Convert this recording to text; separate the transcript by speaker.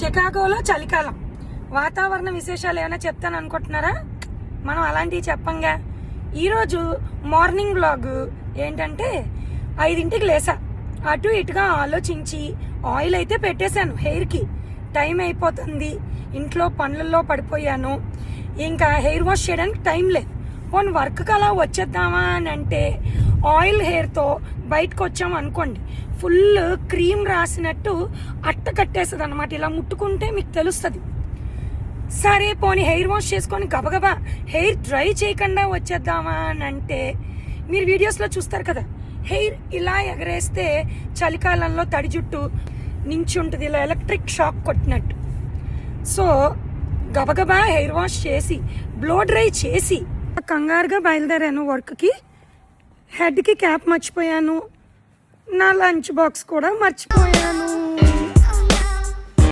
Speaker 1: షికాగోలో చలికాలం వాతావరణ విశేషాలు ఏమైనా చెప్తాను అనుకుంటున్నారా? మనం అలాంటివి చెప్పంగా. ఈరోజు మార్నింగ్ వ్లాగ్ ఏంటంటే 5ంటికి లేసా, అటు ఇటుగా ఆలోచించి ఆయిల్ అయితే పెట్టేశాను హెయిర్కి. టైం అయిపోతుంది, ఇంట్లో పనులలో పడిపోయాను, ఇంకా హెయిర్ వాష్ చేయడానికి టైం లేదు. పోనీ వర్క్కి అలా వచ్చేద్దామా అని అంటే ఆయిల్ హెయిర్తో బయటకు వచ్చాము అనుకోండి, ఫుల్ క్రీమ్ రాసినట్టు అట్ట కట్టేస్తుంది అనమాట. ఇలా ముట్టుకుంటే మీకు తెలుస్తుంది. సరే పోనీ హెయిర్ వాష్ చేసుకొని గబగబా హెయిర్ డ్రై చేయకుండా వచ్చేద్దామా అని అంటే, మీరు వీడియోస్లో చూస్తారు కదా, హెయిర్ ఇలా ఎగరేస్తే చలికాలంలో తడి జుట్టు నించుంటుంది, ఇలా ఎలక్ట్రిక్ షాక్ కొట్టినట్టు. సో గబగబా హెయిర్ వాష్ చేసి బ్లో డ్రై చేసి కంగారుగా బయలుదేరాను వర్క్కి. హెడ్కి క్యాప్ మర్చిపోయాను, నా లంచ్ బాక్స్ కూడా మర్చిపోయాను.